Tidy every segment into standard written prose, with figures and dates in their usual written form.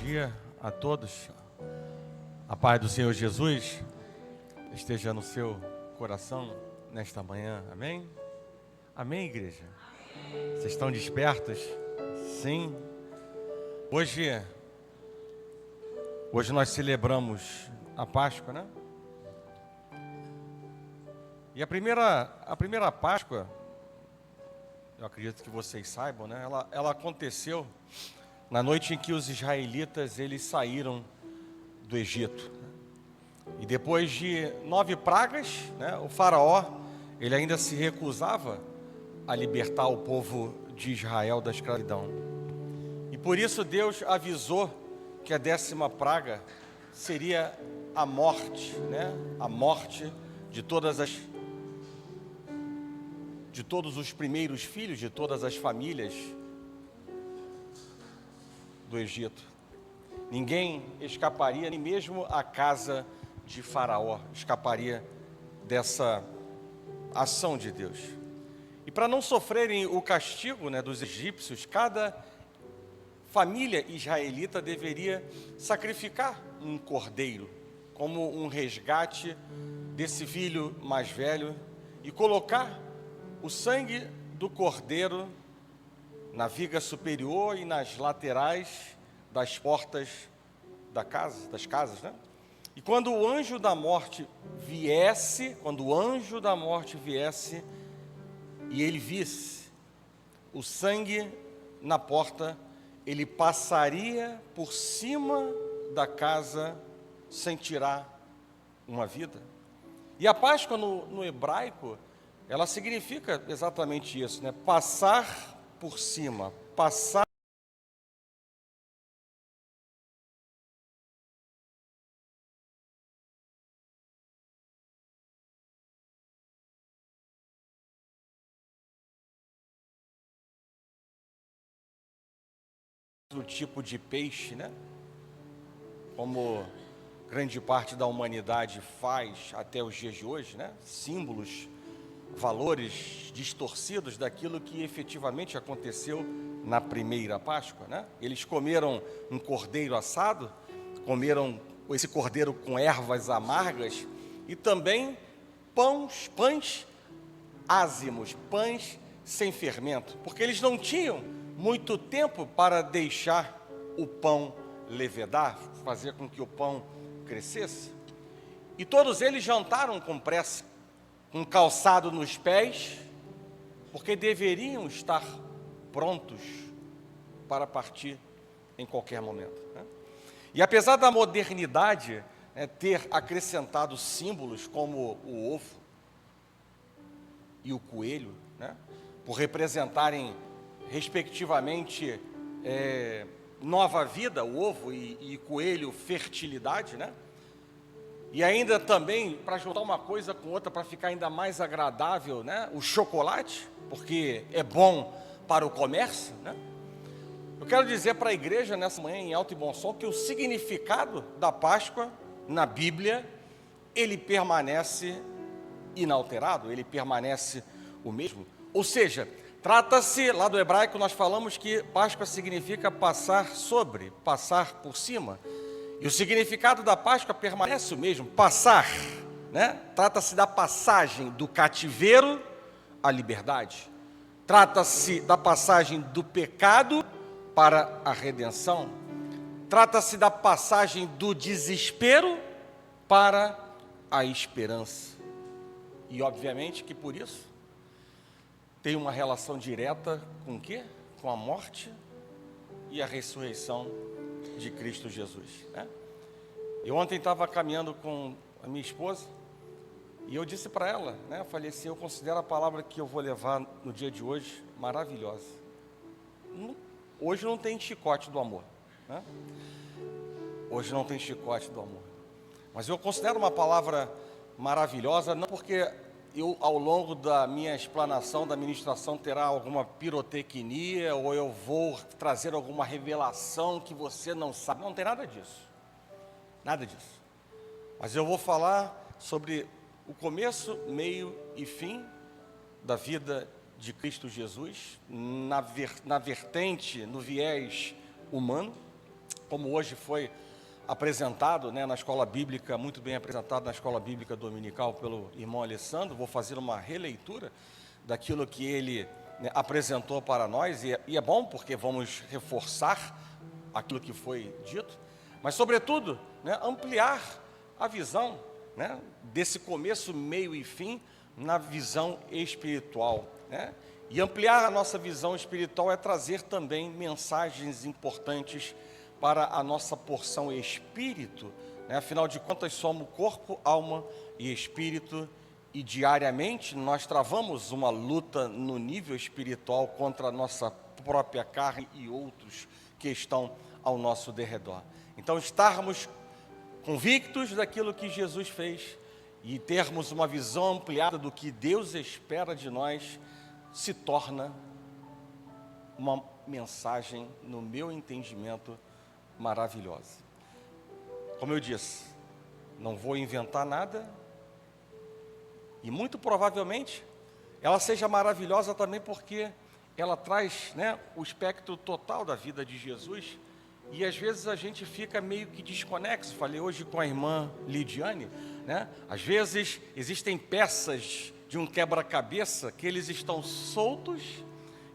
dia a todos. A paz do Senhor Jesus esteja no seu coração nesta manhã. Amém? Amém, igreja? Vocês estão despertos? Sim. Hoje nós celebramos a Páscoa, né? E a primeira Páscoa, eu acredito que vocês saibam, né? Ela aconteceu na noite em que os israelitas eles saíram do Egito. E depois de 9 pragas, né, o faraó ele ainda se recusava a libertar o povo de Israel da escravidão. E por isso Deus avisou que a 10ª praga seria a morte, né? A morte de todos os primeiros filhos de todas as famílias do Egito. Ninguém escaparia, nem mesmo a casa de Faraó escaparia dessa ação de Deus. E para não sofrerem o castigo, né, dos egípcios, cada família israelita deveria sacrificar um cordeiro como um resgate desse filho mais velho e colocar o sangue do cordeiro na viga superior e nas laterais das portas das casas, né? E quando o anjo da morte viesse, e ele visse o sangue na porta, ele passaria por cima da casa sem tirar uma vida. E a Páscoa no hebraico, ela significa exatamente isso, né? Passar por cima, passar do tipo de peixe, né? Como grande parte da humanidade faz até os dias de hoje, né? Símbolos, valores distorcidos daquilo que efetivamente aconteceu na primeira Páscoa, né? Eles comeram um cordeiro assado, comeram esse cordeiro com ervas amargas e também pães ázimos, pães sem fermento, porque eles não tinham muito tempo para deixar o pão levedar, fazer com que o pão crescesse. E todos eles jantaram com pressa, com calçado nos pés, porque deveriam estar prontos para partir em qualquer momento, né? E apesar da modernidade, né, ter acrescentado símbolos como o ovo e o coelho, né, por representarem respectivamente nova vida, o ovo e coelho, fertilidade, né? E ainda também, para juntar uma coisa com outra, para ficar ainda mais agradável, né? O chocolate, porque é bom para o comércio, né? Eu quero dizer para a igreja nessa manhã, em alto e bom som, que o significado da Páscoa na Bíblia, ele permanece inalterado, ele permanece o mesmo. Ou seja, trata-se, lá do hebraico nós falamos que Páscoa significa passar sobre, passar por cima. E o significado da Páscoa permanece o mesmo, passar, né? Trata-se da passagem do cativeiro à liberdade. Trata-se da passagem do pecado para a redenção. Trata-se da passagem do desespero para a esperança. E obviamente que por isso tem uma relação direta com o quê? Com a morte e a ressurreição de Cristo Jesus, né? Eu ontem estava caminhando com a minha esposa e eu disse para ela, né? Eu falei assim, eu considero a palavra que eu vou levar no dia de hoje maravilhosa. Hoje não tem chicote do amor, né? Hoje não tem chicote do amor. Mas eu considero uma palavra maravilhosa, não porque eu, ao longo da minha explanação, da ministração, terá alguma pirotecnia, ou eu vou trazer alguma revelação que você não sabe. Não tem nada disso. Nada disso. Mas eu vou falar sobre o começo, meio e fim da vida de Cristo Jesus, na vertente, no viés humano, como hoje foi apresentado, né, na escola bíblica, muito bem apresentado na escola bíblica dominical pelo irmão Alessandro, vou fazer uma releitura daquilo que ele, né, apresentou para nós, e é bom porque vamos reforçar aquilo que foi dito, mas sobretudo, né, ampliar a visão, né, desse começo, meio e fim na visão espiritual, né? E ampliar a nossa visão espiritual é trazer também mensagens importantes para a nossa porção espírito, né? Afinal de contas, somos corpo, alma e espírito, e diariamente nós travamos uma luta no nível espiritual contra a nossa própria carne e outros que estão ao nosso derredor. Então, estarmos convictos daquilo que Jesus fez e termos uma visão ampliada do que Deus espera de nós, se torna uma mensagem, no meu entendimento, maravilhosa. Como eu disse, não vou inventar nada, e muito provavelmente ela seja maravilhosa também porque ela traz, né, o espectro total da vida de Jesus, e às vezes a gente fica meio que desconexo. Falei hoje com a irmã Lidiane, né? Às vezes existem peças de um quebra-cabeça que eles estão soltos,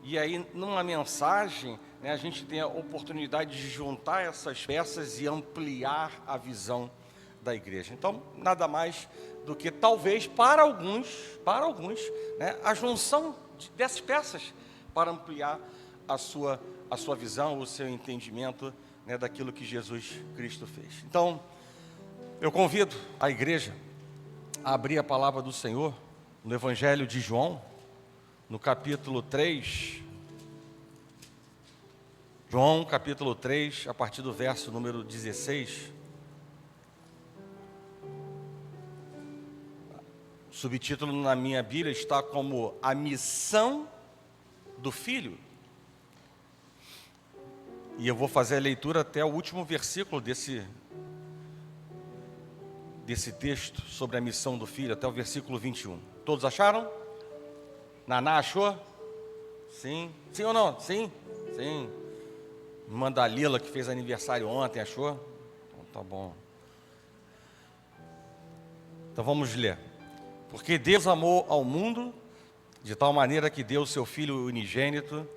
e aí numa mensagem, né, a gente tem a oportunidade de juntar essas peças e ampliar a visão da igreja. Então, nada mais do que talvez para alguns, né, a junção dessas peças para ampliar a sua visão, o seu entendimento, né, daquilo que Jesus Cristo fez. Então, eu convido a igreja a abrir a palavra do Senhor no Evangelho de João, no capítulo 3. João, capítulo 3, a partir do verso número 16. O subtítulo na minha Bíblia está como A Missão do Filho. E eu vou fazer a leitura até o último versículo desse texto sobre a missão do Filho, até o versículo 21. Todos acharam? Naná achou? Sim. Sim ou não? Sim? Sim. Irmã Dalila, que fez aniversário ontem, achou? Então, tá bom. Então vamos ler. Porque Deus amou ao mundo de tal maneira que deu o seu Filho unigênito,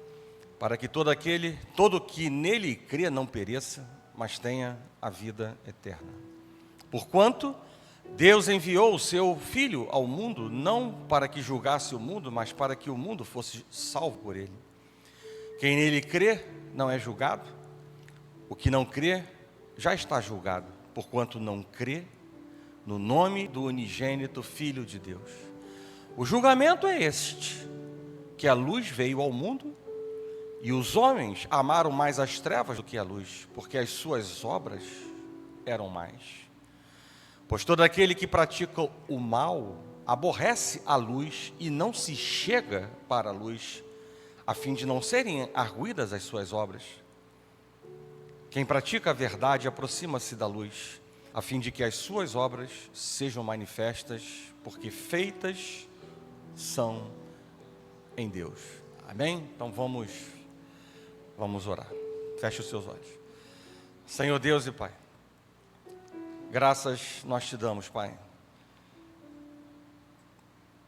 para que todo que nele crê não pereça, mas tenha a vida eterna. Porquanto Deus enviou o seu Filho ao mundo, não para que julgasse o mundo, mas para que o mundo fosse salvo por ele. Quem nele crê não é julgado, o que não crê já está julgado, porquanto não crê no nome do unigênito Filho de Deus. O julgamento é este, que a luz veio ao mundo, e os homens amaram mais as trevas do que a luz, porque as suas obras eram mais. Pois todo aquele que pratica o mal aborrece a luz e não se chega para a luz, a fim de não serem arguidas as suas obras. Quem pratica a verdade aproxima-se da luz, a fim de que as suas obras sejam manifestas, porque feitas são em Deus. Amém? Então vamos orar. Feche os seus olhos. Senhor Deus e Pai, graças nós te damos, Pai,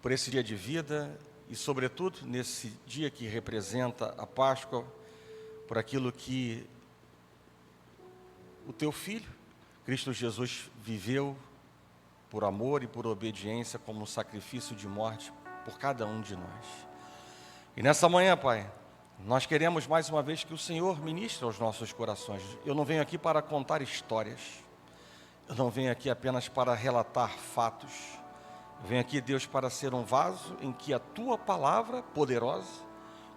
por esse dia de vida e, sobretudo, nesse dia que representa a Páscoa, por aquilo que o Teu Filho, Cristo Jesus, viveu por amor e por obediência como um sacrifício de morte por cada um de nós. E nessa manhã, Pai, nós queremos mais uma vez que o Senhor ministre aos nossos corações. Eu não venho aqui para contar histórias, eu não venho aqui apenas para relatar fatos, eu venho aqui, Deus, para ser um vaso em que a Tua palavra poderosa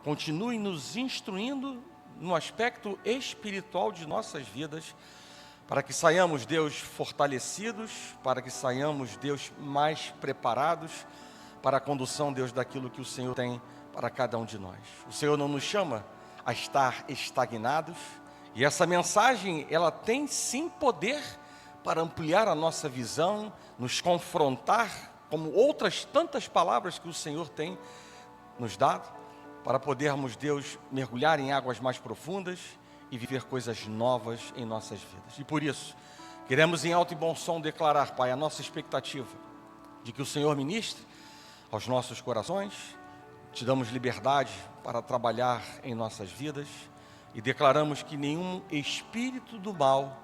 continue nos instruindo no aspecto espiritual de nossas vidas, para que saiamos, Deus, fortalecidos, para que saiamos, Deus, mais preparados para a condução, Deus, daquilo que o Senhor tem para cada um de nós. O Senhor não nos chama a estar estagnados, e essa mensagem, ela tem sim poder para ampliar a nossa visão, nos confrontar, como outras tantas palavras que o Senhor tem nos dado, para podermos, Deus, mergulhar em águas mais profundas e viver coisas novas em nossas vidas. E por isso, queremos em alto e bom som declarar, Pai, a nossa expectativa de que o Senhor ministre aos nossos corações. Te damos liberdade para trabalhar em nossas vidas e declaramos que nenhum espírito do mal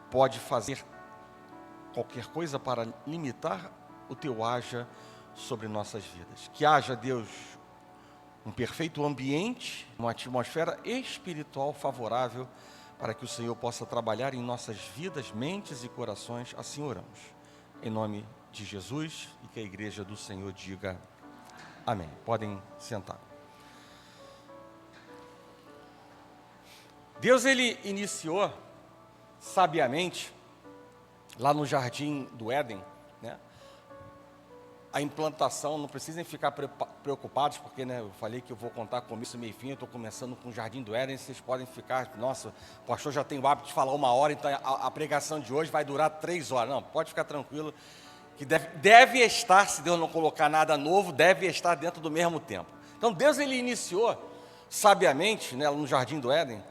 pode fazer qualquer coisa para limitar o teu haja sobre nossas vidas. Que haja, Deus, um perfeito ambiente, uma atmosfera espiritual favorável para que o Senhor possa trabalhar em nossas vidas, mentes e corações. Assim oramos. Em nome de Jesus, e que a igreja do Senhor diga amém. Podem sentar. Deus, Ele iniciou sabiamente, lá no Jardim do Éden, né, a implantação. Não precisem ficar preocupados, porque, né, eu falei que eu vou contar começo, meio e fim. Eu estou começando com o Jardim do Éden. Vocês podem ficar, nossa, o pastor já tem o hábito de falar 1 hora, então a pregação de hoje vai durar 3 horas. Não, pode ficar tranquilo, que deve estar, se Deus não colocar nada novo, deve estar dentro do mesmo tempo. Então Deus, Ele iniciou sabiamente, né, no Jardim do Éden,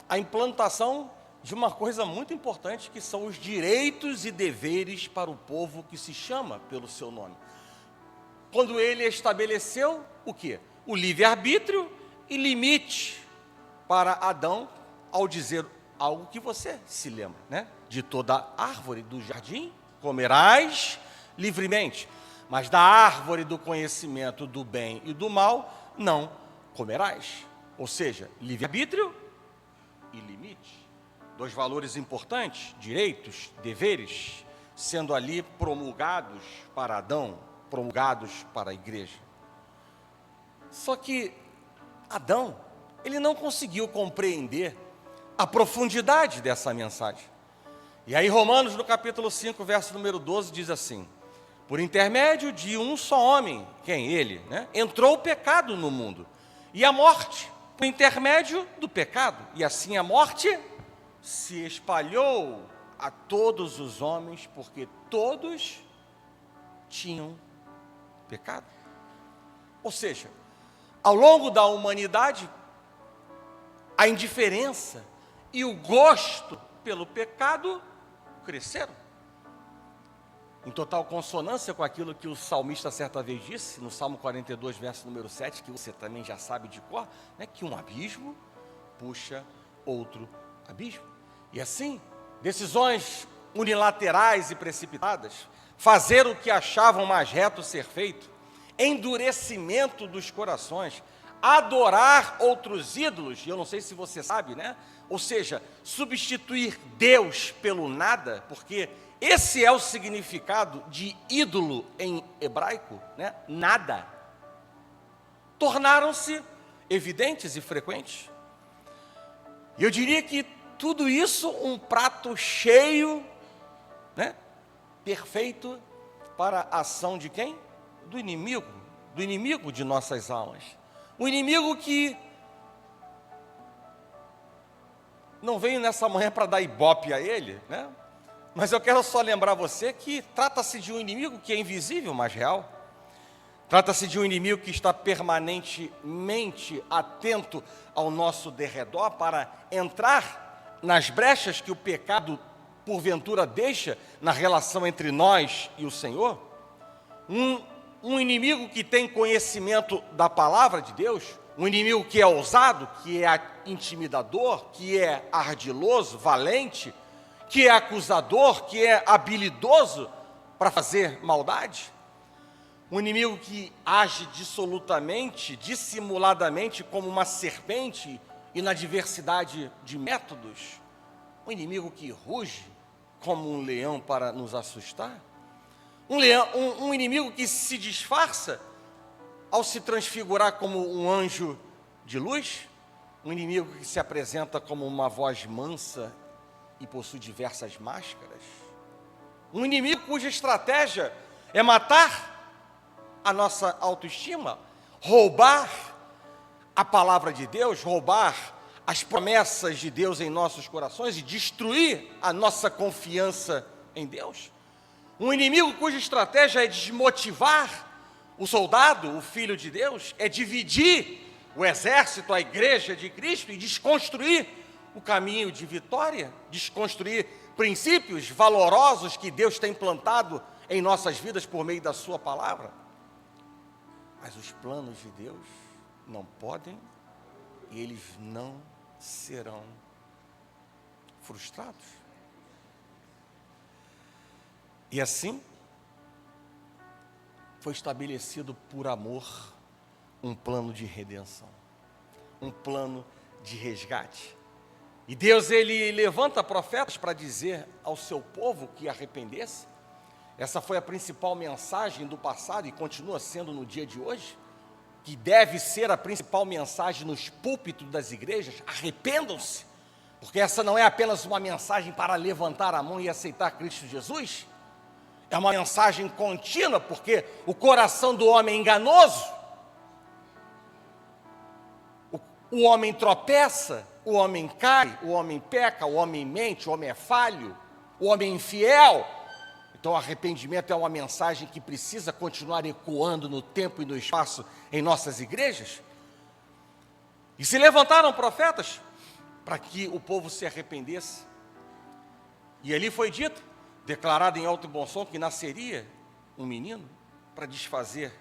a implantação de uma coisa muito importante, que são os direitos e deveres para o povo que se chama pelo seu nome. Quando Ele estabeleceu o quê? O livre-arbítrio e limite para Adão, ao dizer algo que você se lembra, né? De toda árvore do jardim comerás livremente, mas da árvore do conhecimento do bem e do mal não comerás. Ou seja, livre-arbítrio e limite. 2 valores importantes, direitos, deveres, sendo ali promulgados para Adão, promulgados para a igreja. Só que Adão, ele não conseguiu compreender a profundidade dessa mensagem. E aí Romanos, no capítulo 5, verso número 12, diz assim: por intermédio de um só homem, quem? Ele, né? Entrou o pecado no mundo, e a morte, por intermédio do pecado. E assim a morte se espalhou a todos os homens, porque todos tinham pecado. Ou seja, ao longo da humanidade, a indiferença e o gosto pelo pecado cresceram, em total consonância com aquilo que o salmista certa vez disse, no Salmo 42, verso número 7, que você também já sabe de cor, né, que um abismo puxa outro abismo. E assim, decisões unilaterais e precipitadas, fazer o que achavam mais reto ser feito, endurecimento dos corações, adorar outros ídolos, e eu não sei se você sabe, né? Ou seja, substituir Deus pelo nada, porque esse é o significado de ídolo em hebraico, né? Nada. Tornaram-se evidentes e frequentes. E eu diria que tudo isso um prato cheio, né? Perfeito para a ação de quem? Do inimigo de nossas almas. O inimigo que não veio nessa manhã para dar ibope a ele, né? Mas eu quero só lembrar você que trata-se de um inimigo que é invisível, mas real. Trata-se de um inimigo que está permanentemente atento ao nosso derredor para entrar nas brechas que o pecado porventura deixa na relação entre nós e o Senhor. Um inimigo que tem conhecimento da palavra de Deus, um inimigo que é ousado, que é intimidador, que é ardiloso, valente, que é acusador, que é habilidoso para fazer maldade. Um inimigo que age dissolutamente, dissimuladamente, como uma serpente e na diversidade de métodos. Um inimigo que ruge como um leão para nos assustar. Um inimigo que se disfarça ao se transfigurar como um anjo de luz. Um inimigo que se apresenta como uma voz mansa e possui diversas máscaras. Um inimigo cuja estratégia é matar a nossa autoestima, roubar a palavra de Deus, roubar as promessas de Deus em nossos corações e destruir a nossa confiança em Deus. Um inimigo cuja estratégia é desmotivar o soldado, o filho de Deus, é dividir o exército, a igreja de Cristo e desconstruir o caminho de vitória, desconstruir princípios valorosos que Deus tem plantado em nossas vidas por meio da sua palavra. Mas os planos de Deus não podem e eles não serão frustrados. E assim, foi estabelecido por amor um plano de redenção, um plano de resgate. E Deus, ele levanta profetas para dizer ao seu povo que arrependesse. Essa foi a principal mensagem do passado e continua sendo no dia de hoje, que deve ser a principal mensagem nos púlpitos das igrejas: arrependam-se, porque essa não é apenas uma mensagem para levantar a mão e aceitar Cristo Jesus, é uma mensagem contínua, porque o coração do homem é enganoso, o homem tropeça, o homem cai, o homem peca, o homem mente, o homem é falho, o homem é infiel. Então, o arrependimento é uma mensagem que precisa continuar ecoando no tempo e no espaço em nossas igrejas. E se levantaram profetas para que o povo se arrependesse. E ali foi dito, declarado em alto e bom som, que nasceria um menino para desfazer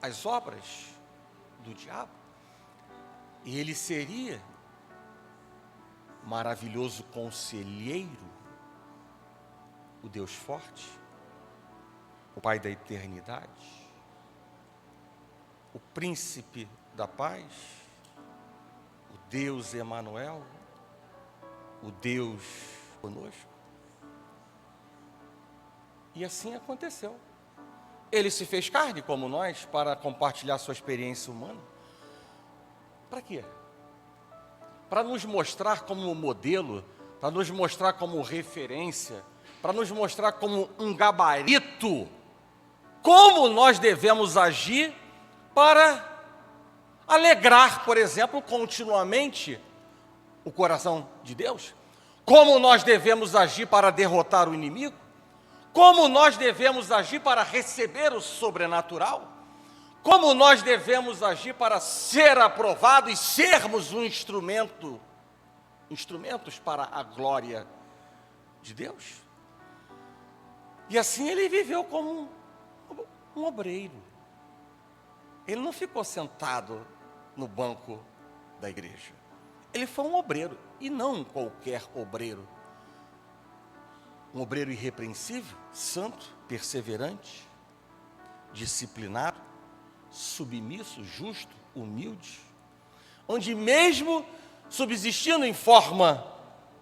as obras do diabo. E ele seria maravilhoso conselheiro, o Deus forte, o Pai da eternidade, o príncipe da paz, o Deus Emanuel, o Deus conosco. E assim aconteceu. Ele se fez carne como nós para compartilhar sua experiência humana. Para quê? Para nos mostrar como modelo, para nos mostrar como referência, para nos mostrar como um gabarito, como nós devemos agir para alegrar, por exemplo, continuamente o coração de Deus, como nós devemos agir para derrotar o inimigo, como nós devemos agir para receber o sobrenatural, como nós devemos agir para ser aprovado e sermos instrumentos para a glória de Deus. E assim ele viveu como um obreiro. Ele não ficou sentado no banco da igreja. Ele foi um obreiro, e não qualquer obreiro. Um obreiro irrepreensível, santo, perseverante, disciplinado, submisso, justo, humilde, onde mesmo subsistindo em forma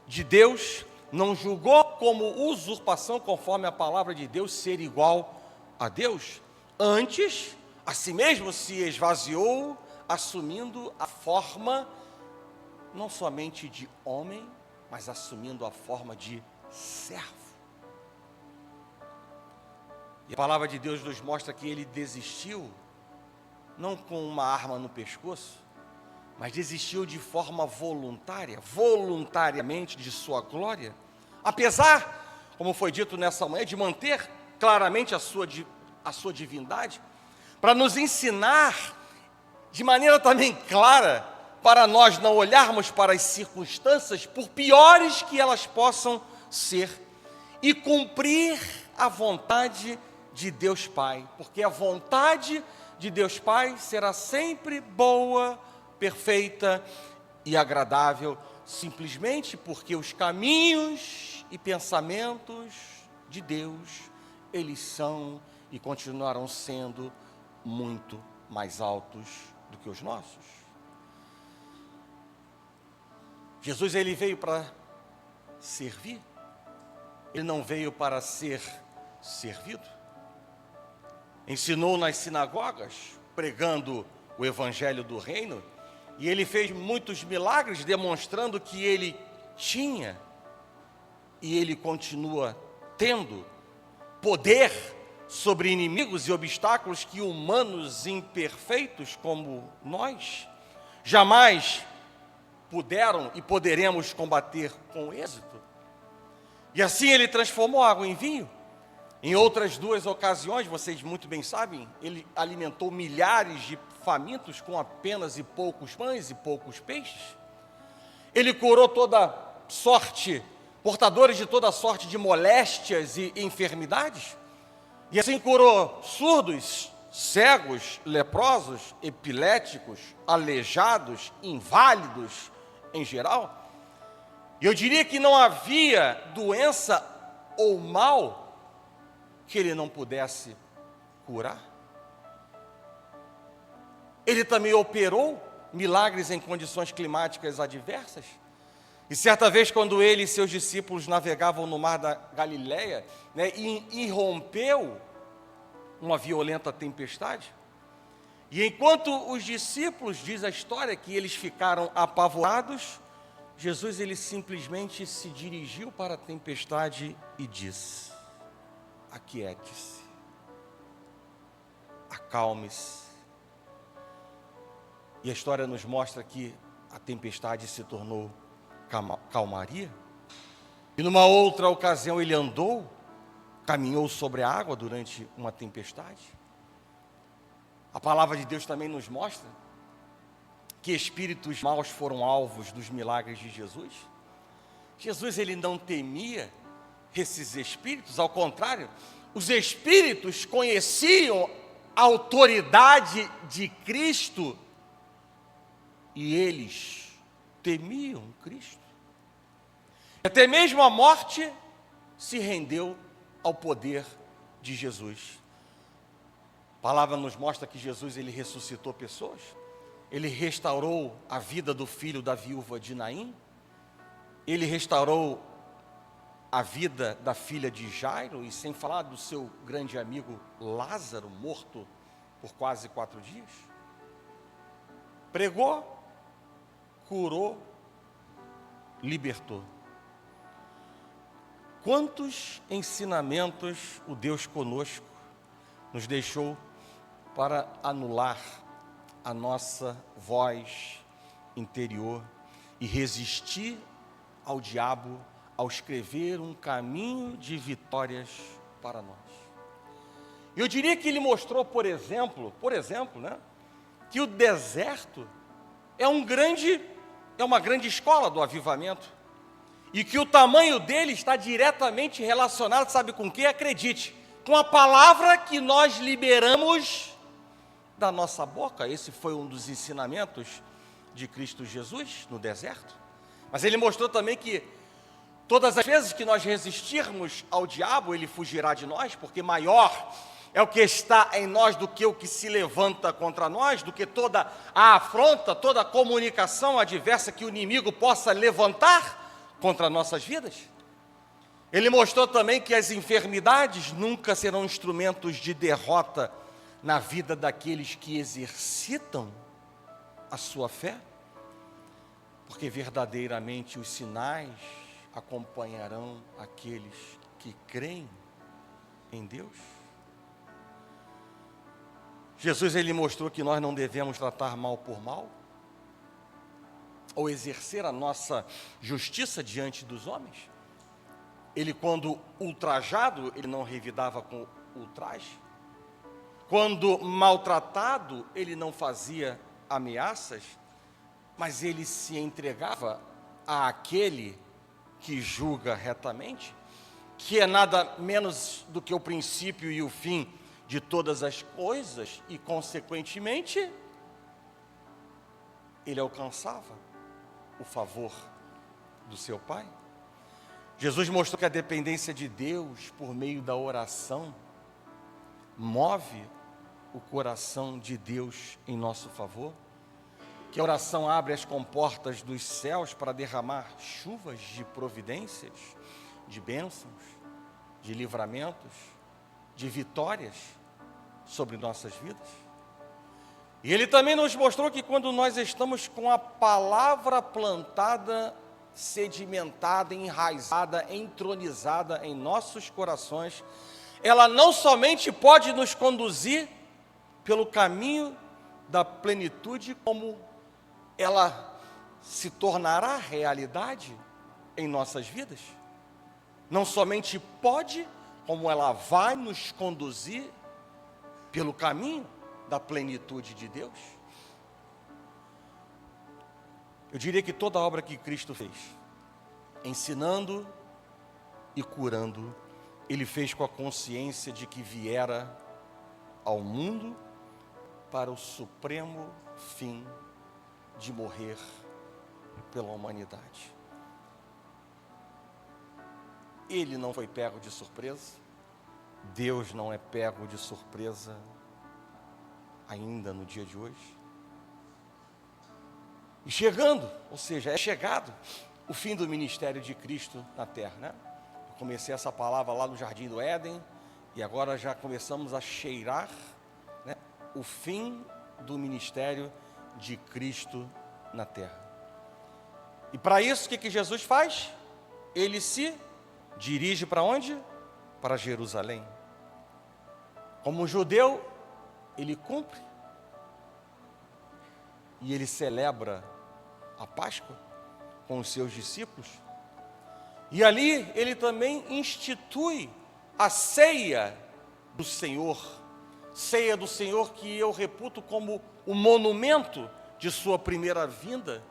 de Deus, não julgou como usurpação, conforme a palavra de Deus, ser igual a Deus. Antes, a si mesmo se esvaziou, assumindo a forma não somente de homem, mas assumindo a forma de servo. E a palavra de Deus nos mostra que ele desistiu, não com uma arma no pescoço, mas desistiu de forma voluntária, voluntariamente de sua glória, apesar, como foi dito nessa manhã, de manter claramente a sua divindade, para nos ensinar de maneira também clara, para nós não olharmos para as circunstâncias, por piores que elas possam ser, e cumprir a vontade de Deus Pai, porque a vontade de Deus Pai será sempre boa, perfeita e agradável, simplesmente porque os caminhos e pensamentos de Deus, eles são e continuarão sendo muito mais altos do que os nossos. Jesus, ele veio para servir, ele não veio para ser servido. Ensinou nas sinagogas, pregando o evangelho do reino, e ele fez muitos milagres, demonstrando que ele tinha, e ele continua tendo, poder sobre inimigos e obstáculos que humanos imperfeitos como nós jamais puderam e poderemos combater com êxito. E assim ele transformou água em vinho. Em outras duas ocasiões, vocês muito bem sabem, ele alimentou milhares de famintos com apenas poucos pães e poucos peixes. Ele curou toda sorte, portadores de toda sorte de moléstias e enfermidades. E assim curou surdos, cegos, leprosos, epiléticos, aleijados, inválidos em geral. E eu diria que não havia doença ou mal que ele não pudesse curar. Ele também operou milagres em condições climáticas adversas. E certa vez, quando ele e seus discípulos navegavam no mar da Galileia, né, e irrompeu uma violenta tempestade, e enquanto os discípulos, diz a história, que eles ficaram apavorados, Jesus, ele simplesmente se dirigiu para a tempestade e disse: aquiete-se, acalme-se. E a história nos mostra que a tempestade se tornou calmaria. E numa outra ocasião ele caminhou sobre a água durante uma tempestade. A palavra de Deus também nos mostra que espíritos maus foram alvos dos milagres de Jesus. Jesus, ele não temia esses espíritos, ao contrário, os espíritos conheciam a autoridade de Cristo e eles temiam Cristo. Até mesmo a morte se rendeu ao poder de Jesus. A palavra nos mostra que Jesus, ele ressuscitou pessoas. Ele restaurou a vida do filho da viúva de Naim. Ele restaurou a vida da filha de Jairo, e sem falar do seu grande amigo Lázaro, morto por quase 4 dias. Pregou, curou, libertou. Quantos ensinamentos o Deus conosco nos deixou para anular a nossa voz interior e resistir ao diabo ao escrever um caminho de vitórias para nós. Eu diria que ele mostrou, por exemplo, né, que o deserto é uma grande escola do avivamento, e que o tamanho dele está diretamente relacionado, sabe com o quê? Acredite, com a palavra que nós liberamos da nossa boca. Esse foi um dos ensinamentos de Cristo Jesus no deserto. Mas ele mostrou também que todas as vezes que nós resistirmos ao diabo, ele fugirá de nós, porque maior é o que está em nós do que o que se levanta contra nós, do que toda a afronta, toda a comunicação adversa que o inimigo possa levantar contra nossas vidas. Ele mostrou também que as enfermidades nunca serão instrumentos de derrota na vida daqueles que exercitam a sua fé, porque verdadeiramente os sinais acompanharão aqueles que creem em Deus. Jesus, ele mostrou que nós não devemos tratar mal por mal, ou exercer a nossa justiça diante dos homens. Ele, quando ultrajado, ele não revidava com ultraje. Quando maltratado, ele não fazia ameaças, mas ele se entregava àquele que julga retamente, que é nada menos do que o princípio e o fim de todas as coisas, e consequentemente ele alcançava o favor do seu Pai. Jesus mostrou que a dependência de Deus por meio da oração move o coração de Deus em nosso favor, que a oração abre as comportas dos céus para derramar chuvas de providências, de bênçãos, de livramentos, de vitórias sobre nossas vidas. E ele também nos mostrou que quando nós estamos com a palavra plantada, sedimentada, enraizada, entronizada em nossos corações, ela não somente pode nos conduzir pelo caminho da plenitude, como ela se tornará realidade em nossas vidas. Não somente pode, como ela vai nos conduzir pelo caminho da plenitude de Deus. Eu diria que toda a obra que Cristo fez, ensinando e curando, Ele fez com a consciência de que viera ao mundo para o supremo fim de morrer pela humanidade. Ele não foi pego de surpresa, Deus não é pego de surpresa ainda no dia de hoje. E chegando, ou seja, é chegado o fim do ministério de Cristo na terra, né? Eu comecei essa palavra lá no Jardim do Éden e agora já começamos a cheirar, né, o fim do ministério de Cristo na terra. E para isso, o que Jesus faz? Ele se dirige para onde? Para Jerusalém. Como judeu, ele cumpre e ele celebra a Páscoa com os seus discípulos. E ali ele também institui a ceia do Senhor que eu reputo como o monumento de sua primeira vinda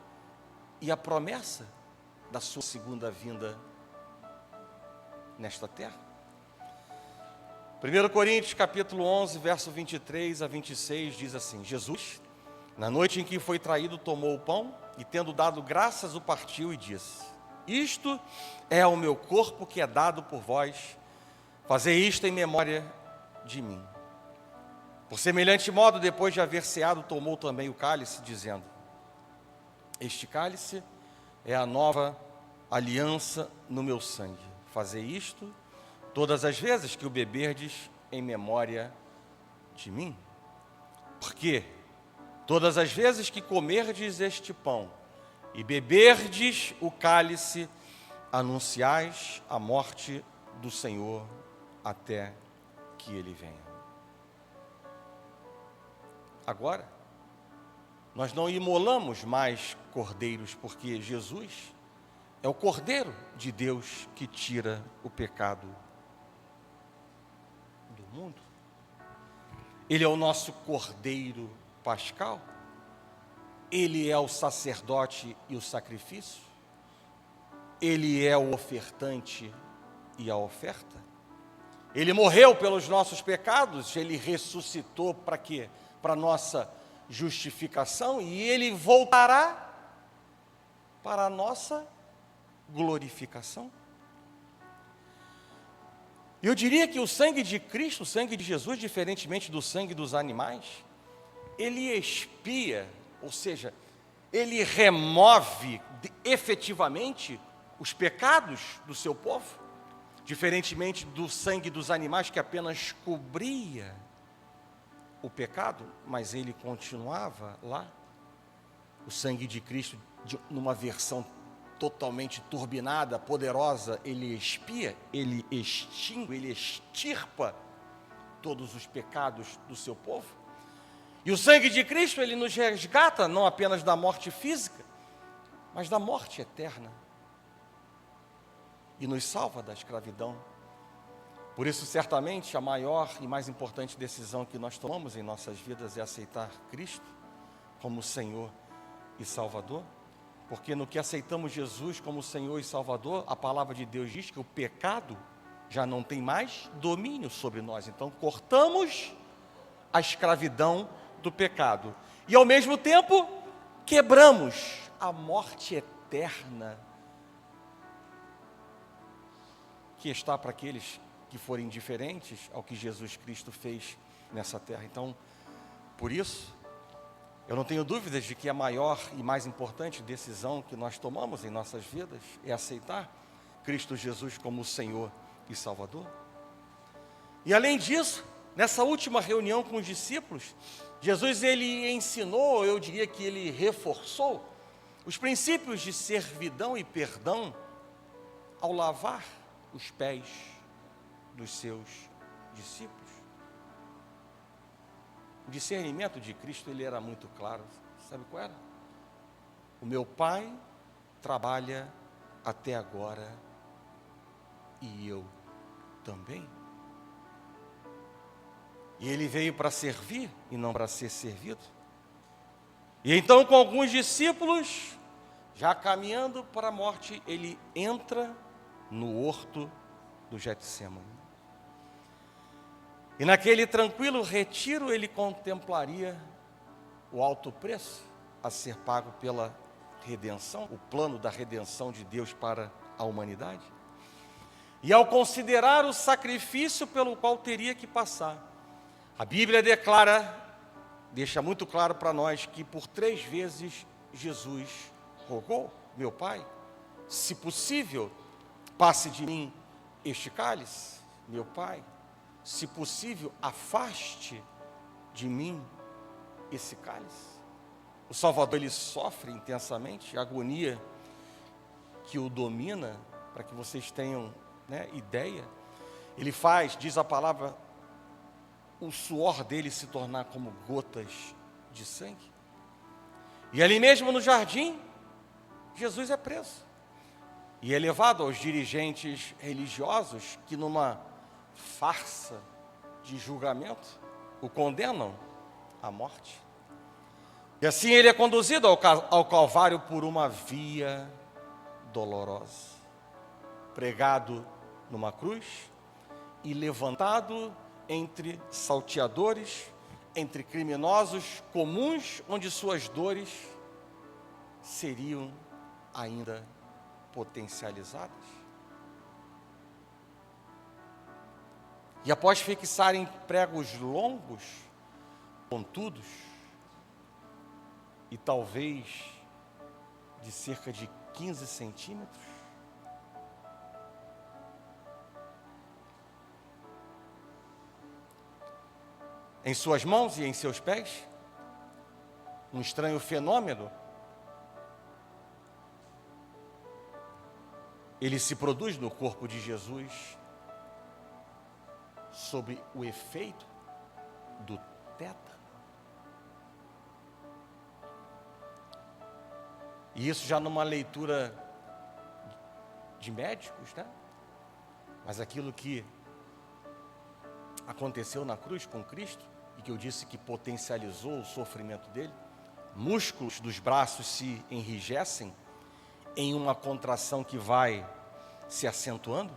e a promessa da sua segunda vinda nesta terra. 1 Coríntios capítulo 11, verso 23 a 26 diz assim: Jesus, na noite em que foi traído, tomou o pão e, tendo dado graças, o partiu e disse: isto é o meu corpo que é dado por vós, fazei isto em memória de mim. Por semelhante modo, depois de haver ceado, tomou também o cálice, dizendo: este cálice é a nova aliança no meu sangue. Fazei isto todas as vezes que o beberdes em memória de mim. Porque todas as vezes que comerdes este pão e beberdes o cálice, anunciais a morte do Senhor até que Ele venha. Agora, nós não imolamos mais cordeiros, porque Jesus é o Cordeiro de Deus que tira o pecado do mundo. Ele é o nosso Cordeiro pascal. Ele é o sacerdote e o sacrifício. Ele é o ofertante e a oferta. Ele morreu pelos nossos pecados, ele ressuscitou para quê? Para nossa justificação, e ele voltará para a nossa glorificação. Eu diria que o sangue de Cristo, o sangue de Jesus, diferentemente do sangue dos animais, ele expia, ou seja, ele remove efetivamente os pecados do seu povo, diferentemente do sangue dos animais que apenas cobria o pecado, mas ele continuava lá. O sangue de Cristo, numa versão totalmente turbinada, poderosa, ele expia, ele extingue, ele extirpa todos os pecados do seu povo. E o sangue de Cristo, ele nos resgata não apenas da morte física, mas da morte eterna. E nos salva da escravidão. Por isso, certamente, a maior e mais importante decisão que nós tomamos em nossas vidas é aceitar Cristo como Senhor e Salvador. Porque no que aceitamos Jesus como Senhor e Salvador, a palavra de Deus diz que o pecado já não tem mais domínio sobre nós. Então, cortamos a escravidão do pecado. E, ao mesmo tempo, quebramos a morte eterna que está para aqueles que forem indiferentes ao que Jesus Cristo fez nessa terra. Então, por isso, eu não tenho dúvidas de que a maior e mais importante decisão que nós tomamos em nossas vidas é aceitar Cristo Jesus como Senhor e Salvador. E além disso, nessa última reunião com os discípulos, Jesus ele ensinou, eu diria que ele reforçou os princípios de servidão e perdão ao lavar os pés dos seus discípulos. O discernimento de Cristo, ele era muito claro. Sabe qual era? O meu Pai trabalha até agora e eu também. E ele veio para servir e não para ser servido. E então, com alguns discípulos, já caminhando para a morte, ele entra no horto do Getsêmani. E naquele tranquilo retiro ele contemplaria o alto preço a ser pago pela redenção, o plano da redenção de Deus para a humanidade. E ao considerar o sacrifício pelo qual teria que passar, a Bíblia deixa muito claro para nós que por 3 vezes Jesus rogou: meu Pai, se possível, passe de mim este cálice. Meu Pai, se possível, afaste de mim esse cálice. O Salvador, ele sofre intensamente, a agonia que o domina, para que vocês tenham, ideia. Ele faz, diz a palavra, o suor dele se tornar como gotas de sangue. E ali mesmo no jardim, Jesus é preso e é levado aos dirigentes religiosos que, numa farsa de julgamento, o condenam à morte. E assim ele é conduzido ao Calvário por uma via dolorosa, pregado numa cruz e levantado entre salteadores, entre criminosos comuns, onde suas dores seriam ainda potencializadas. E após fixarem pregos longos, pontudos, e talvez de cerca de 15 centímetros, em suas mãos e em seus pés, um estranho fenômeno, ele se produz no corpo de Jesus sob o efeito do tétano. E isso já numa leitura de médicos, Mas aquilo que aconteceu na cruz com Cristo, e que eu disse que potencializou o sofrimento dele, músculos dos braços se enrijecem em uma contração que vai se acentuando,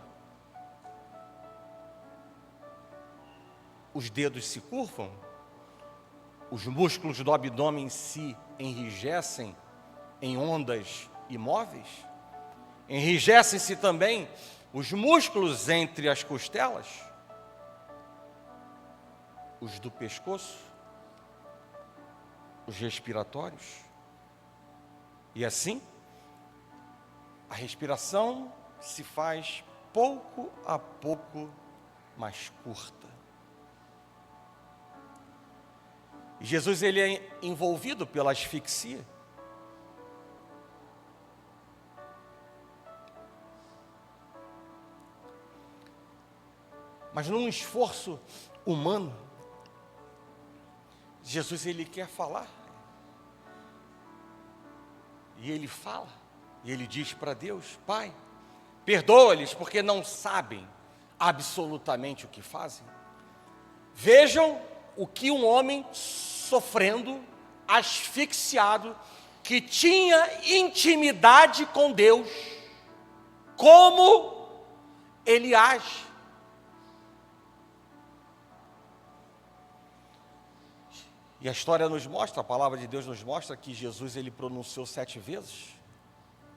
os dedos se curvam, os músculos do abdômen se enrijecem em ondas imóveis, enrijecem-se também os músculos entre as costelas, os do pescoço, os respiratórios. E assim, a respiração se faz pouco a pouco mais curta. E Jesus, ele é envolvido pela asfixia. Mas num esforço humano, Jesus, ele quer falar. E ele fala, e ele diz para Deus: Pai, perdoa-lhes porque não sabem absolutamente o que fazem. Vejam o que um homem sofrendo, asfixiado, que tinha intimidade com Deus, como ele age. E a história nos mostra, a palavra de Deus nos mostra que Jesus, ele pronunciou 7 vezes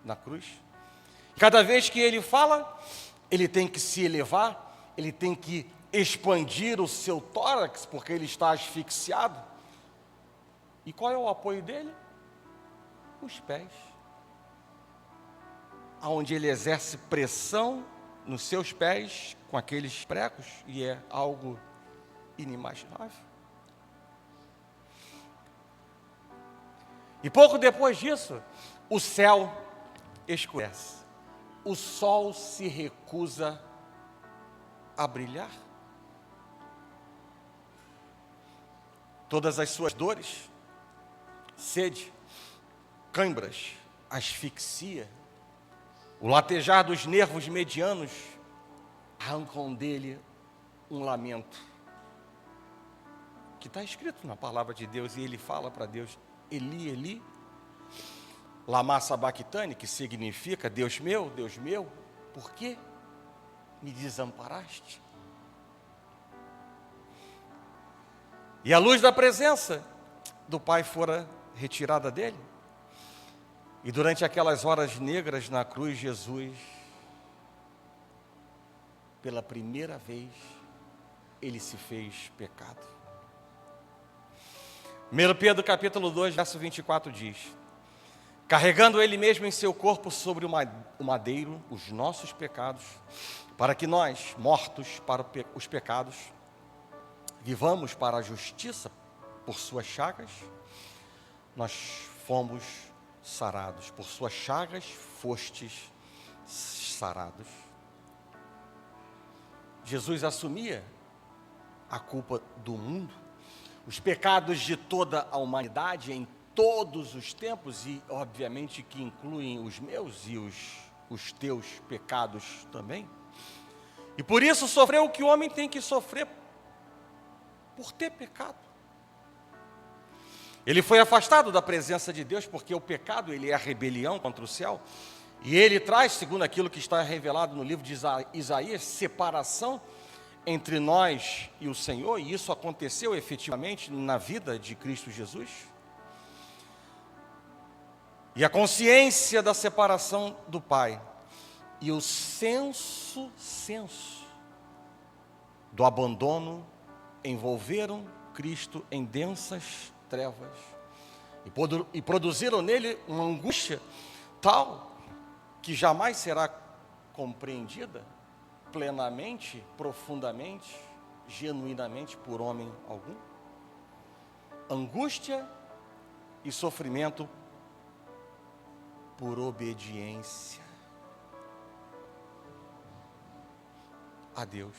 na cruz. Cada vez que ele fala, ele tem que se elevar, ele tem que expandir o seu tórax, porque ele está asfixiado. E qual é o apoio dele? Os pés. Onde ele exerce pressão nos seus pés com aqueles pregos, e é algo inimaginável. E pouco depois disso, o céu escurece, o sol se recusa a brilhar. Todas as suas dores, sede, câimbras, asfixia, o latejar dos nervos medianos, arrancam dele um lamento, que está escrito na palavra de Deus, e ele fala para Deus: Eli, Eli, Lama Sabachthani, que significa Deus meu, por que me desamparaste? E a luz da presença do Pai fora retirada dele. E durante aquelas horas negras na cruz, Jesus, pela primeira vez, ele se fez pecado. 1 Pedro capítulo 2, verso 24 diz: carregando ele mesmo em seu corpo sobre o madeiro os nossos pecados, para que nós, mortos para os pecados, vivamos para a justiça. Por suas chagas nós fomos sarados, por suas chagas fostes sarados. Jesus assumia a culpa do mundo, os pecados de toda a humanidade em todos os tempos, e obviamente que incluem os meus e os teus pecados também. E por isso sofreu o que o homem tem que sofrer por ter pecado. Ele foi afastado da presença de Deus, porque o pecado, ele é a rebelião contra o céu. E ele traz, segundo aquilo que está revelado no livro de Isaías, separação entre nós e o Senhor. E isso aconteceu efetivamente na vida de Cristo Jesus. E a consciência da separação do Pai e o senso do abandono envolveram Cristo em densas trevas e produziram nele uma angústia tal que jamais será compreendida plenamente, profundamente, genuinamente por homem algum. Angústia e sofrimento por obediência a Deus.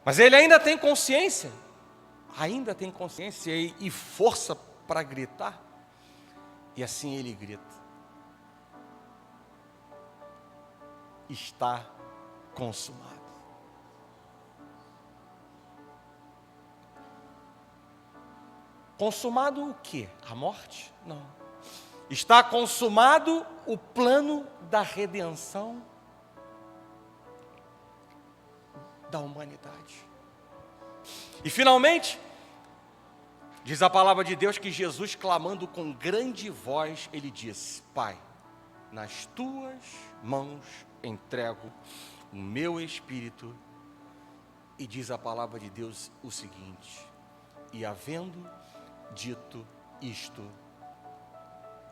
Mas ele ainda tem consciência e força para gritar, e assim ele grita: está consumado. Consumado o quê? A morte? Não. Está consumado o plano da redenção da humanidade. E finalmente, diz a palavra de Deus que Jesus, clamando com grande voz, ele disse: Pai, nas tuas mãos entrego o meu espírito. E diz a palavra de Deus o seguinte: e havendo dito isto,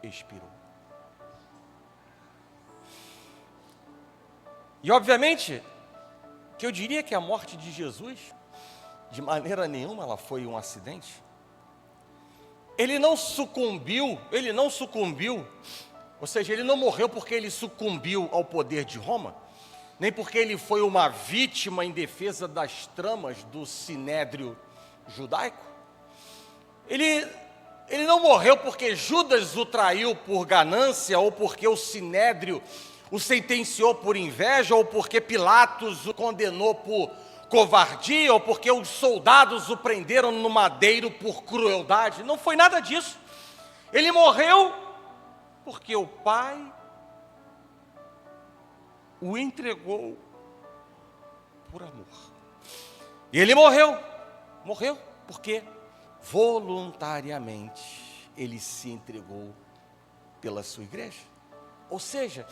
expirou. E obviamente que eu diria que a morte de Jesus, de maneira nenhuma ela foi um acidente. Ele não sucumbiu, ou seja, ele não morreu porque ele sucumbiu ao poder de Roma, nem porque ele foi uma vítima em defesa das tramas do sinédrio judaico. Ele não morreu porque Judas o traiu por ganância, ou porque o sinédrio o sentenciou por inveja, ou porque Pilatos o condenou por covardia, ou porque os soldados o prenderam no madeiro por crueldade. Não foi nada disso. Ele morreu porque o Pai o entregou por amor. E ele morreu porque voluntariamente ele se entregou pela sua igreja. Ou seja,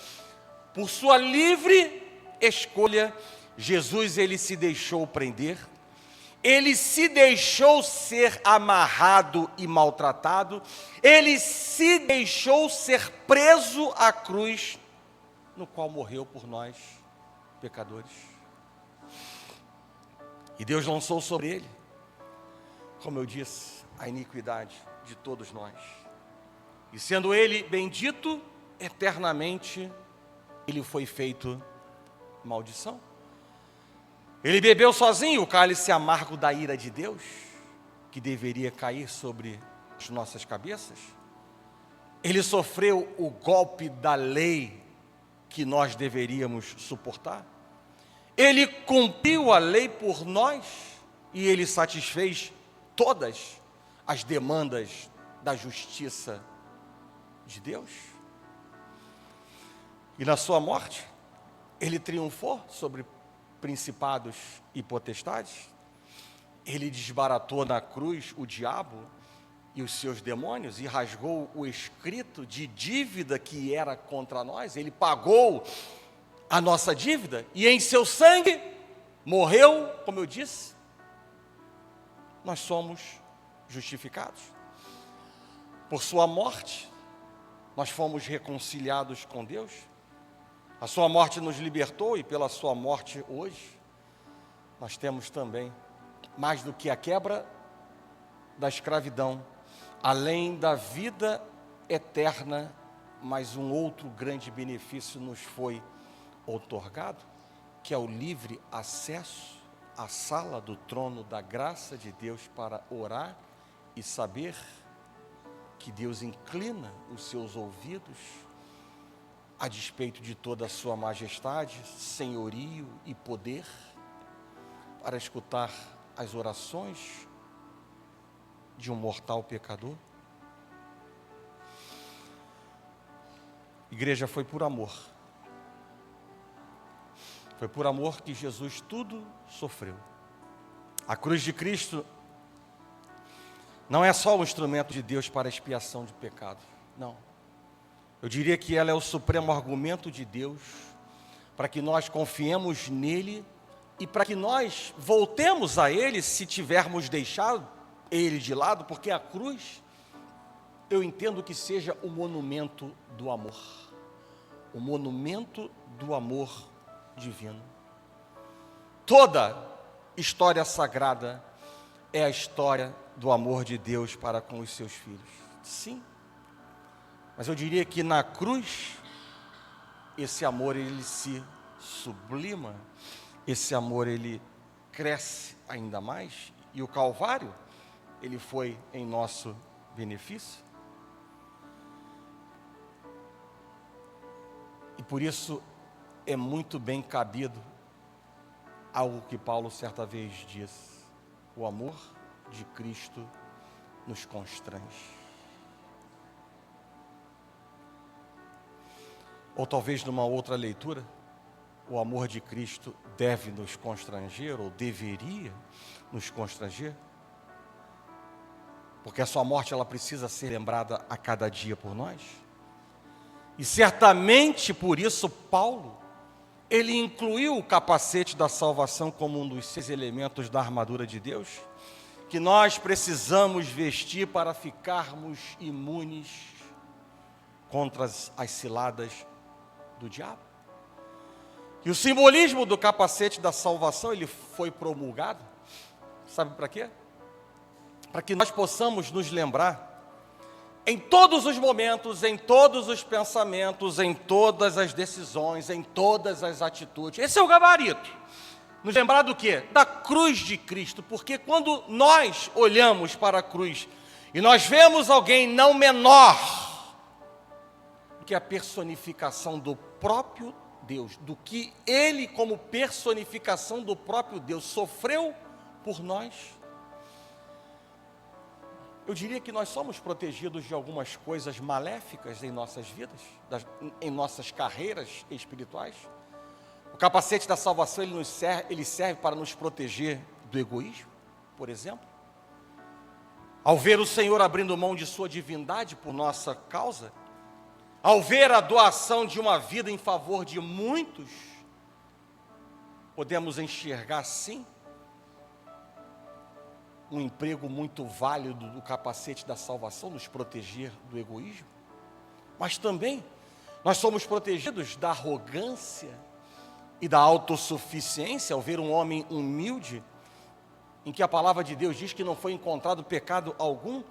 por sua livre escolha, Jesus, ele se deixou prender, ele se deixou ser amarrado e maltratado, ele se deixou ser preso à cruz, no qual morreu por nós, pecadores. E Deus lançou sobre ele, como eu disse, a iniquidade de todos nós. E sendo ele bendito eternamente, ele foi feito maldição. Ele bebeu sozinho o cálice amargo da ira de Deus, que deveria cair sobre as nossas cabeças. Ele sofreu o golpe da lei que nós deveríamos suportar. Ele cumpriu a lei por nós e ele satisfez todas as demandas da justiça de Deus. E na sua morte, ele triunfou sobre principados e potestades. Ele desbaratou na cruz o diabo e os seus demônios e rasgou o escrito de dívida que era contra nós. Ele pagou a nossa dívida e em seu sangue morreu, como eu disse, nós somos justificados. Por sua morte, nós fomos reconciliados com Deus. A sua morte nos libertou e pela sua morte hoje, nós temos também, mais do que a quebra da escravidão, além da vida eterna, mas um outro grande benefício nos foi outorgado, que é o livre acesso à sala do trono da graça de Deus para orar e saber que Deus inclina os seus ouvidos a despeito de toda a sua majestade, senhorio e poder, para escutar as orações de um mortal pecador. Igreja, foi por amor. Foi por amor que Jesus tudo sofreu. A cruz de Cristo não é só um instrumento de Deus para a expiação de pecado, não. Eu diria que ela é o supremo argumento de Deus para que nós confiemos nele e para que nós voltemos a ele se tivermos deixado ele de lado, porque a cruz, eu entendo que seja o monumento do amor, o monumento do amor divino. Toda história sagrada é a história do amor de Deus para com os seus filhos. Sim. Mas eu diria que na cruz, esse amor ele se sublima, esse amor ele cresce ainda mais, e o Calvário, ele foi em nosso benefício. E por isso é muito bem cabido algo que Paulo certa vez disse: o amor de Cristo nos constrange. Ou talvez numa outra leitura, o amor de Cristo deve nos constranger, ou deveria nos constranger, porque a sua morte ela precisa ser lembrada a cada dia por nós. E certamente por isso Paulo, ele incluiu o capacete da salvação como um dos 6 elementos da armadura de Deus, que nós precisamos vestir para ficarmos imunes contra as ciladas do diabo. E o simbolismo do capacete da salvação, ele foi promulgado, sabe para quê? Para que nós possamos nos lembrar, em todos os momentos, em todos os pensamentos, em todas as decisões, em todas as atitudes. Esse é o gabarito. Nos lembrar do quê? Da cruz de Cristo, porque quando nós olhamos para a cruz e nós vemos alguém não menor que a personificação do próprio Deus, do que ele como personificação do próprio Deus sofreu por nós, eu diria que nós somos protegidos de algumas coisas maléficas em nossas vidas, em nossas carreiras espirituais. O capacete da salvação ele serve para nos proteger do egoísmo, por exemplo. Ao ver o Senhor abrindo mão de sua divindade por nossa causa, ao ver a doação de uma vida em favor de muitos, podemos enxergar sim um emprego muito válido do capacete da salvação, nos proteger do egoísmo. Mas também nós somos protegidos da arrogância e da autossuficiência ao ver um homem humilde, em que a palavra de Deus diz que não foi encontrado pecado algum,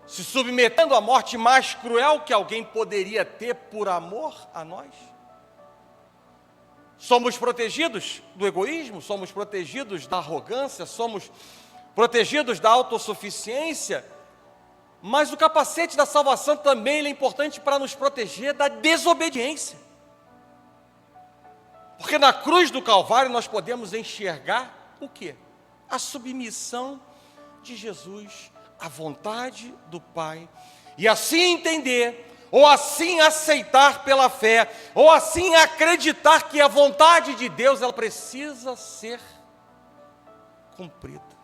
se submetendo à morte mais cruel que alguém poderia ter por amor a nós. Somos protegidos do egoísmo, somos protegidos da arrogância, somos protegidos da autossuficiência, mas o capacete da salvação também ele é importante para nos proteger da desobediência. Porque na cruz do Calvário nós podemos enxergar o quê? A submissão de Jesus a vontade do Pai e assim entender, ou assim aceitar pela fé, ou assim acreditar que a vontade de Deus ela precisa ser cumprida.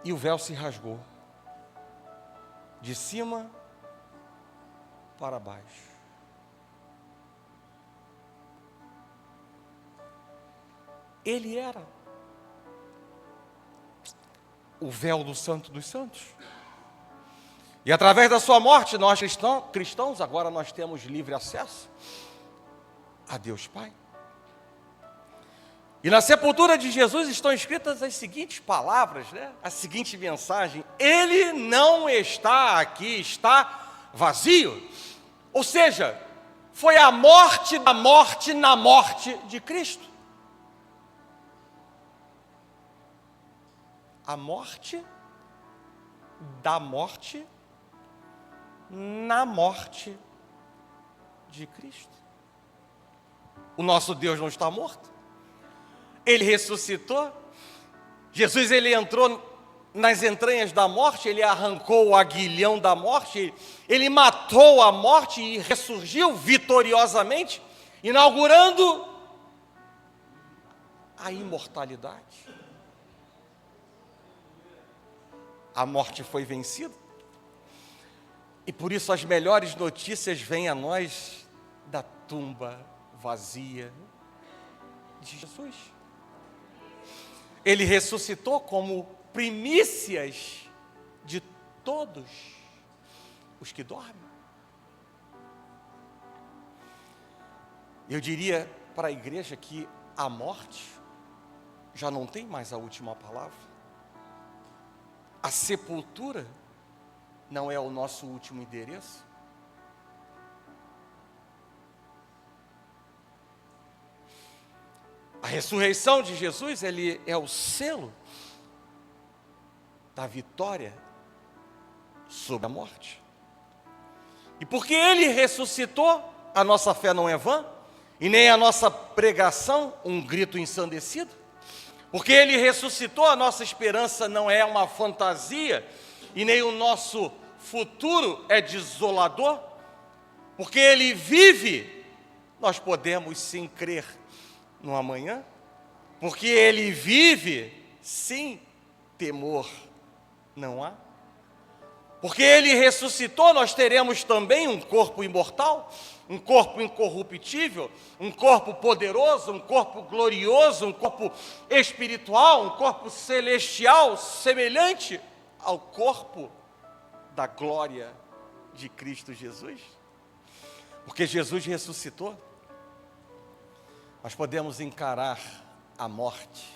E o véu se rasgou, de cima para baixo. Ele era o véu do Santo dos Santos. E através da sua morte, nós cristãos, agora nós temos livre acesso a Deus Pai. E na sepultura de Jesus estão escritas as seguintes palavras, a seguinte mensagem: Ele não está aqui, está vazio. Ou seja, foi a morte da morte na morte de Cristo. A morte da morte na morte de Cristo. O nosso Deus não está morto. Ele ressuscitou. Jesus, ele entrou nas entranhas da morte, ele arrancou o aguilhão da morte, ele matou a morte e ressurgiu vitoriosamente, inaugurando a imortalidade. A morte foi vencida. E por isso as melhores notícias vêm a nós da tumba vazia de Jesus. Ele ressuscitou como primícias de todos os que dormem. Eu diria para a igreja que a morte já não tem mais a última palavra. A sepultura não é o nosso último endereço. A ressurreição de Jesus, ele é o selo da vitória sobre a morte. E porque ele ressuscitou, a nossa fé não é vã, e nem a nossa pregação um grito ensandecido. Porque ele ressuscitou, a nossa esperança não é uma fantasia, e nem o nosso futuro é desolador. Porque ele vive, nós podemos sim crer no amanhã. Porque ele vive, sim, temor não há. Porque ele ressuscitou, nós teremos também um corpo imortal, um corpo incorruptível, um corpo poderoso, um corpo glorioso, um corpo espiritual, um corpo celestial, semelhante ao corpo da glória de Cristo Jesus. Porque Jesus ressuscitou, nós podemos encarar a morte,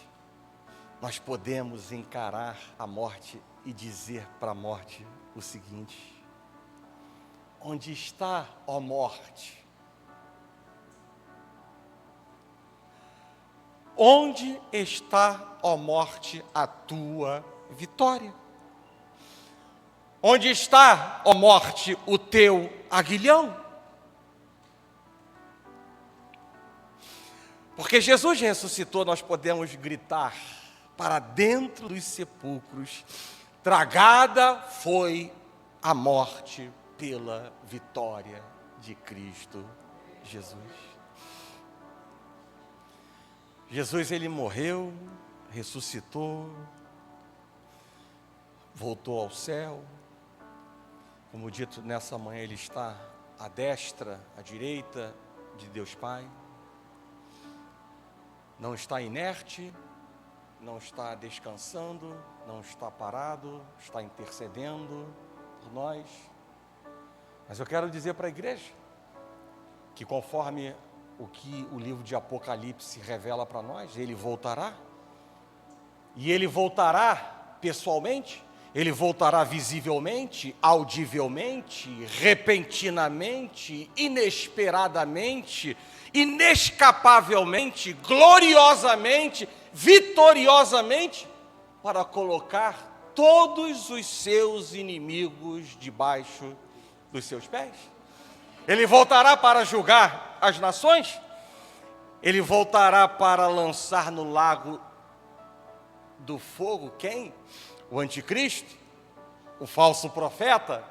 nós podemos encarar a morte e dizer para a morte o seguinte: onde está, ó morte? Onde está, ó morte, a tua vitória? Onde está, ó morte, o teu aguilhão? Porque Jesus ressuscitou, nós podemos gritar para dentro dos sepulcros: tragada foi a morte pela vitória de Cristo Jesus. Jesus, ele morreu, ressuscitou, voltou ao céu. Como dito, nessa manhã ele está à destra, à direita de Deus Pai. Não está inerte, não está descansando, não está parado, está intercedendo por nós. Mas eu quero dizer para a igreja que, conforme o que o livro de Apocalipse revela para nós, ele voltará. E ele voltará pessoalmente, ele voltará visivelmente, audivelmente, repentinamente, inesperadamente, inescapavelmente, gloriosamente, vitoriosamente, para colocar todos os seus inimigos debaixo dos seus pés. Ele voltará para julgar as nações, Ele voltará para lançar no lago do fogo quem? O anticristo, o falso profeta,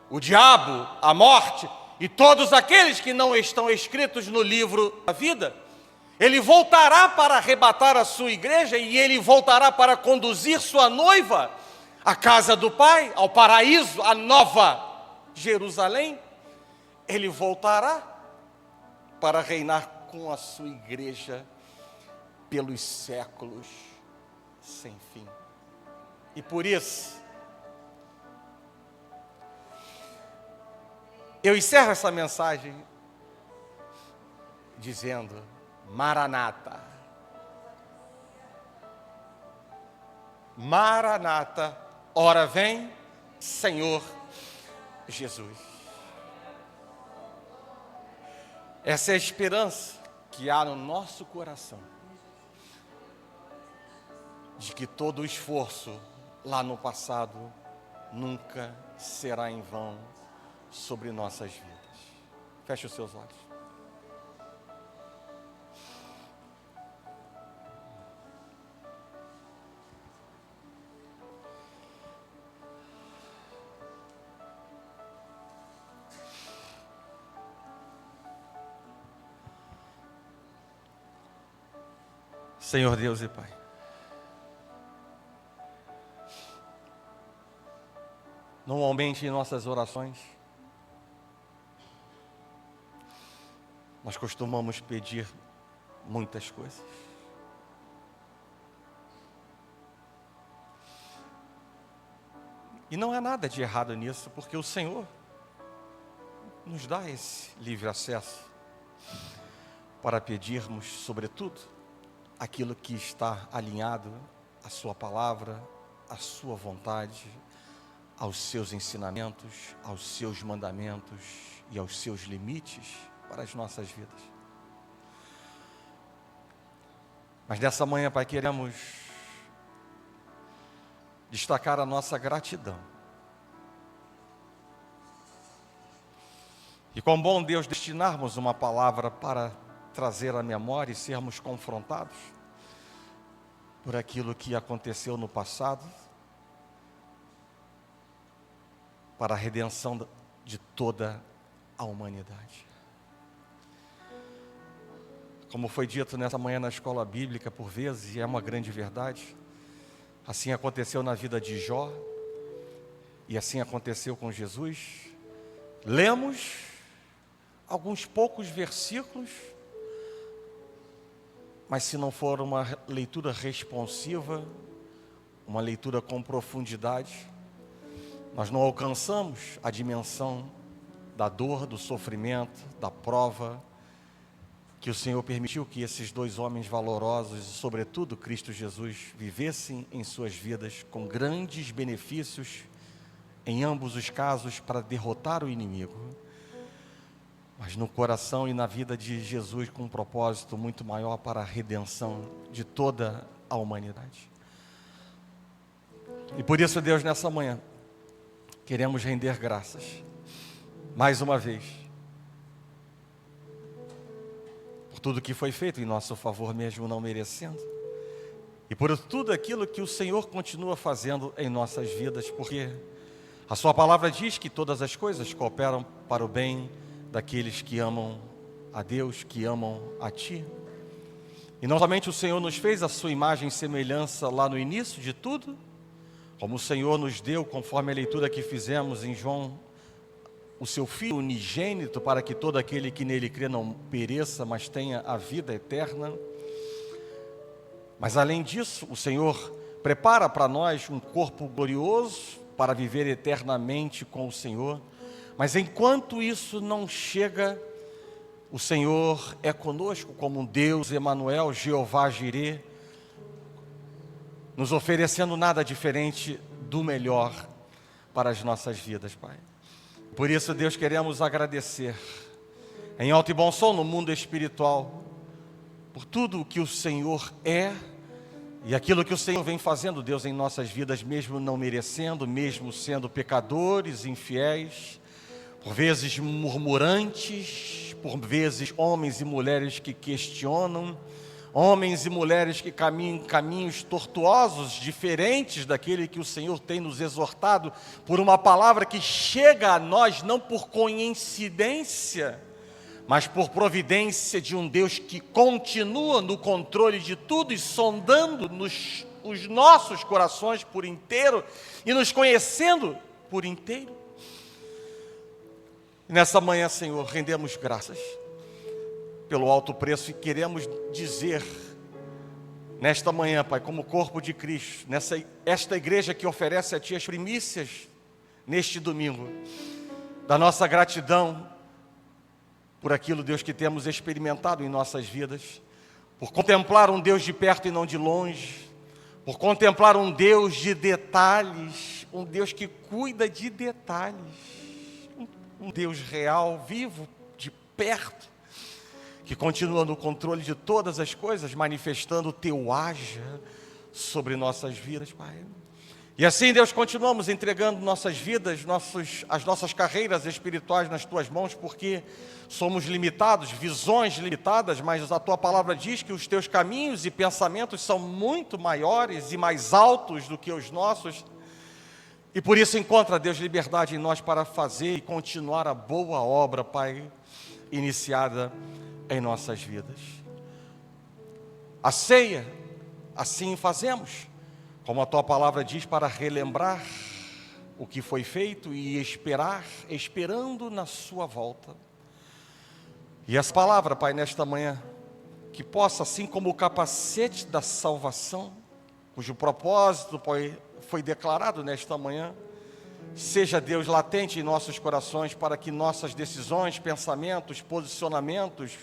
o diabo, a morte e todos aqueles que não estão escritos no livro da vida. Ele voltará para arrebatar a sua igreja e ele voltará para conduzir sua noiva à casa do Pai, ao paraíso, à nova Jerusalém. Ele voltará para reinar com a sua igreja pelos séculos sem fim. E por isso, eu encerro essa mensagem dizendo: Maranata, Maranata, ora vem, Senhor Jesus. Essa é a esperança que há no nosso coração, de que todo o esforço lá no passado nunca será em vão sobre nossas vidas. Feche os seus olhos. Senhor Deus e Pai, normalmente em nossas orações, nós costumamos pedir muitas coisas. E não há nada de errado nisso, porque o Senhor nos dá esse livre acesso para pedirmos, sobretudo, aquilo que está alinhado à sua palavra, à sua vontade, aos seus ensinamentos, aos seus mandamentos e aos seus limites para as nossas vidas. Mas nessa manhã, Pai, queremos destacar a nossa gratidão. E com bom Deus destinarmos uma palavra para trazer à memória e sermos confrontados por aquilo que aconteceu no passado, para a redenção de toda a humanidade. Como foi dito nessa manhã na escola bíblica por vezes, e é uma grande verdade, assim aconteceu na vida de Jó, e assim aconteceu com Jesus. Lemos alguns poucos versículos, mas se não for uma leitura responsiva, uma leitura com profundidade, nós não alcançamos a dimensão da dor, do sofrimento, da prova que o Senhor permitiu que esses dois homens valorosos, e sobretudo Cristo Jesus, vivessem em suas vidas com grandes benefícios, em ambos os casos, para derrotar o inimigo, mas no coração e na vida de Jesus com um propósito muito maior para a redenção de toda a humanidade. E por isso, Deus, nessa manhã, queremos render graças, mais uma vez, por tudo que foi feito em nosso favor, mesmo não merecendo, e por tudo aquilo que o Senhor continua fazendo em nossas vidas, porque a sua palavra diz que todas as coisas cooperam para o bem daqueles que amam a Deus, que amam a Ti. E não somente o Senhor nos fez a sua imagem e semelhança lá no início de tudo, como o Senhor nos deu, conforme a leitura que fizemos em João, o seu Filho unigênito, para que todo aquele que nele crê não pereça, mas tenha a vida eterna. Mas além disso, o Senhor prepara para nós um corpo glorioso para viver eternamente com o Senhor. Mas enquanto isso não chega, o Senhor é conosco como um Deus Emanuel, Jeová Jirê, nos oferecendo nada diferente do melhor para as nossas vidas, Pai. Por isso, Deus, queremos agradecer em alto e bom som no mundo espiritual por tudo o que o Senhor é e aquilo que o Senhor vem fazendo, Deus, em nossas vidas, mesmo não merecendo, mesmo sendo pecadores, infiéis, por vezes murmurantes, por vezes, homens e mulheres que questionam, homens e mulheres que caminham caminhos tortuosos, diferentes daquele que o Senhor tem nos exortado, por uma palavra que chega a nós não por coincidência, mas por providência de um Deus que continua no controle de tudo e sondando os nossos corações por inteiro e nos conhecendo por inteiro. Nessa manhã, Senhor, rendemos graças pelo alto preço e queremos dizer nesta manhã, Pai, como corpo de Cristo, esta igreja que oferece a Ti as primícias neste domingo, da nossa gratidão por aquilo, Deus, que temos experimentado em nossas vidas, por contemplar um Deus de perto e não de longe, por contemplar um Deus de detalhes, um Deus que cuida de detalhes, um Deus real, vivo, de perto, que continua no controle de todas as coisas, manifestando o Teu haja sobre nossas vidas, Pai. E assim, Deus, continuamos entregando nossas vidas, as nossas carreiras espirituais nas Tuas mãos, porque somos limitados, visões limitadas, mas a Tua palavra diz que os Teus caminhos e pensamentos são muito maiores e mais altos do que os nossos. E por isso encontra, Deus, liberdade em nós para fazer e continuar a boa obra, Pai, iniciada em nossas vidas. A ceia, assim fazemos, como a Tua palavra diz, para relembrar o que foi feito e esperando na Sua volta. E essa palavra, Pai, nesta manhã, que possa, assim como o capacete da salvação, cujo propósito foi declarado nesta manhã, seja, Deus, latente em nossos corações, para que nossas decisões, pensamentos, posicionamentos,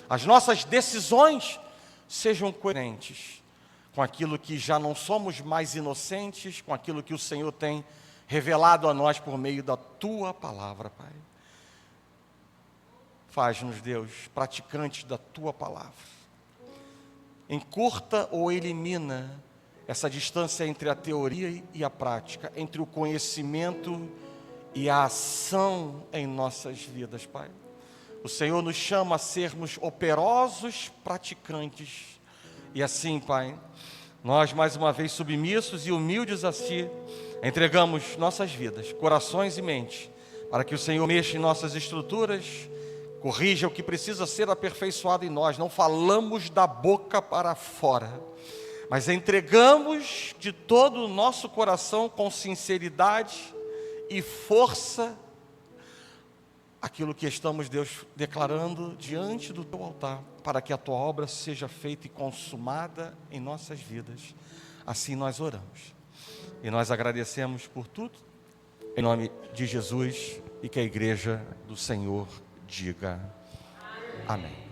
as nossas decisões sejam coerentes com aquilo que já não somos mais inocentes, com aquilo que o Senhor tem revelado a nós por meio da Tua palavra, Pai. Faz-nos, Deus, praticantes da Tua palavra. Encurta ou elimina essa distância entre a teoria e a prática, entre o conhecimento e a ação em nossas vidas, Pai. O Senhor nos chama a sermos operosos praticantes. E assim, Pai, nós mais uma vez submissos e humildes a Ti, entregamos nossas vidas, corações e mentes, para que o Senhor mexa em nossas estruturas, corrija o que precisa ser aperfeiçoado em nós. Não falamos da boca para fora, mas entregamos de todo o nosso coração, com sinceridade e força, aquilo que estamos, Deus, declarando diante do Teu altar, para que a Tua obra seja feita e consumada em nossas vidas. Assim nós oramos. E nós agradecemos por tudo, em nome de Jesus, e que a igreja do Senhor diga amém.